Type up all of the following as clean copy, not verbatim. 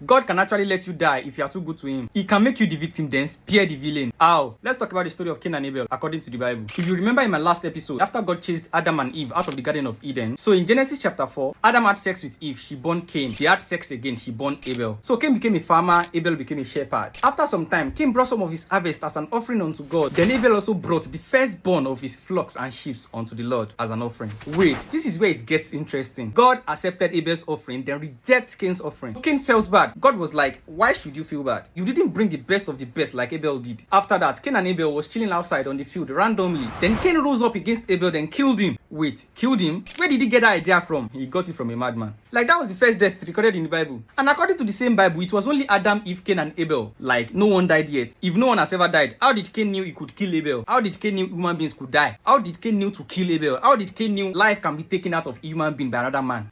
God can actually let you die if you are too good to him. He can make you the victim, then spare the villain. How? Let's talk about the story of Cain and Abel according to the Bible. If you remember in my last episode, after God chased Adam and Eve out of the Garden of Eden, so in Genesis chapter 4, Adam had sex with Eve, she born Cain. They had sex again, she born Abel. So Cain became a farmer, Abel became a shepherd. After some time, Cain brought some of his harvest as an offering unto God. Then Abel also brought the firstborn of his flocks and sheep unto the Lord as an offering. Wait, this is where it gets interesting. God accepted Abel's offering, then rejected Cain's offering. Cain felt bad. God was like, why should you feel bad? You didn't bring the best of the best like Abel did. After that, Cain and Abel was chilling outside on the field randomly. Then Cain rose up against Abel, then killed him. Wait, killed him? Where did he get that idea from? He got it from a madman. Like, that was the first death recorded in the Bible. And according to the same Bible, it was only Adam, Eve, Cain, and Abel. Like, no one died yet. If no one has ever died, how did Cain knew he could kill Abel? How did Cain knew human beings could die? How did Cain knew to kill Abel? How did Cain knew life can be taken out of a human being by another man?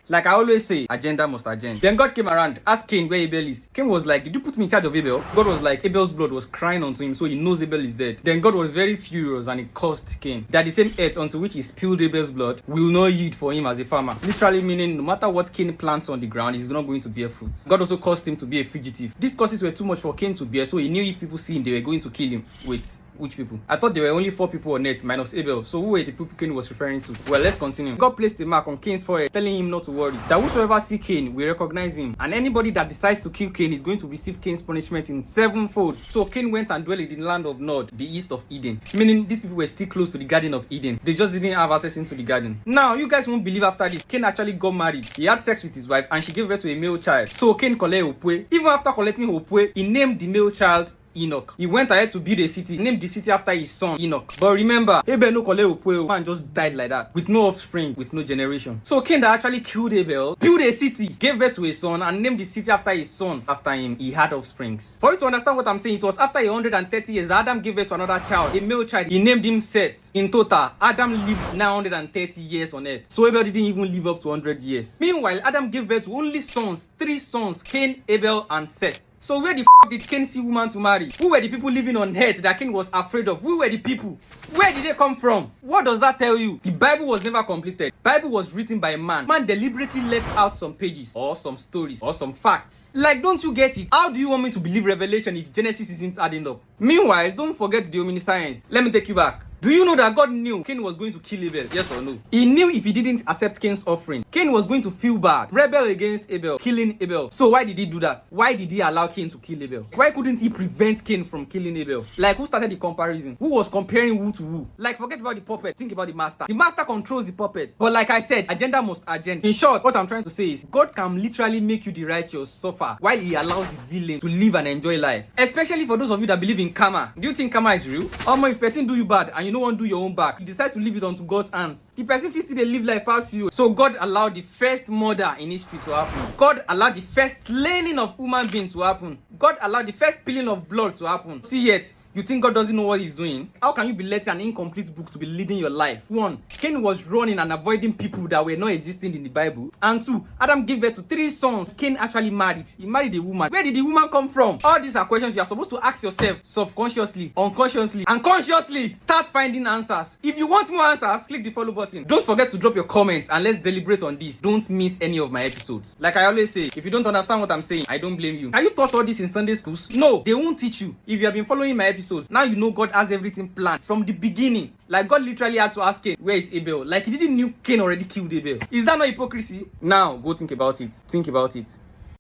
Like I always say, agenda must agenda. Then God came around, asked Cain where Abel is. Cain was like, did you put me in charge of Abel? God was like, Abel's blood was crying unto him, so he knows Abel is dead. Then God was very furious and he cursed Cain, that the same earth unto which he spilled Abel's blood will not yield for him as a farmer. Literally meaning, no matter what Cain plants on the ground, he's not going to bear fruit. God also caused him to be a fugitive. These curses were too much for Cain to bear, so he knew if people see him, they were going to kill him. Wait. Which people? I thought there were only 4 people on earth minus Abel. So who were the people Cain was referring to? Well, let's continue. God placed a mark on Cain's forehead, telling him not to worry. That whosoever see Cain will recognize him. And anybody that decides to kill Cain is going to receive Cain's punishment in 7-fold. So Cain went and dwelt in the land of Nod, the east of Eden. Meaning these people were still close to the Garden of Eden. They just didn't have access into the garden. Now, you guys won't believe after this, Cain actually got married. He had sex with his wife and she gave birth to a male child. So Cain collected Opwe. Even after collecting Opwe, he named the male child Enoch. He went ahead to build a city, named the city after his son Enoch. But remember, Abel no kole opwe, man just died like that, with no offspring, with no generation. So Cain that actually killed Abel, built a city, gave birth to a son, and named the city after his son. After him, he had offsprings. For you to understand what I'm saying, it was after 130 years that Adam gave birth to another child, a male child. He named him Seth. In total, Adam lived 930 years on earth. So Abel didn't even live up to 100 years. Meanwhile, Adam gave birth to only sons, 3 sons, Cain, Abel, and Seth. So where the did Cain see woman to marry? Who were the people living on earth that Cain was afraid of? Who were the people? Where did they come from? What does that tell you? The Bible was never completed. Bible was written by a man. Man deliberately left out some pages or some stories or some facts. Like, don't you get it? How do you want me to believe Revelation if Genesis isn't adding up? Meanwhile, don't forget the omniscience. Let me take you back. Do you know that God knew Cain was going to kill Abel? Yes or no? He knew if he didn't accept Cain's offering, Cain was going to feel bad, rebel against Abel, killing Abel. So why did he do that? Why did he allow Cain to kill Abel? Why couldn't he prevent Cain from killing Abel? Like, who started the comparison? Who was comparing who to who? Like, forget about the puppet, think about the master. The master controls the puppet. But like I said, agenda must agenda. In short, what I'm trying to say is, God can literally make you the righteous suffer while he allows the villain to live and enjoy life. Especially for those of you that believe in karma. Do you think karma is real? If person do you bad and you don't want to do your own back, you decide to leave it onto God's hands. The person still they live life past you. So God allowed the first murder in history to happen. God allowed the first slaying of human being to happen. God allowed the first spilling of blood to happen. See yet, you think God doesn't know what he's doing? How can you be letting an incomplete book to be leading your life? 1, Cain was running and avoiding people that were not existing in the Bible. And 2, Adam gave birth to 3 sons. Cain actually married. He married a woman. Where did the woman come from? All these are questions you are supposed to ask yourself subconsciously, unconsciously, and consciously. Start finding answers. If you want more answers, click the follow button. Don't forget to drop your comments and let's deliberate on this. Don't miss any of my episodes. Like I always say, if you don't understand what I'm saying, I don't blame you. Are you taught all this in Sunday schools? No, they won't teach you. If you have been following my episodes, now you know God has everything planned from the beginning. Like, God literally had to ask Cain, where is Abel? Like, he didn't know Cain already killed Abel. Is that not hypocrisy? Now, go think about it. Think about it.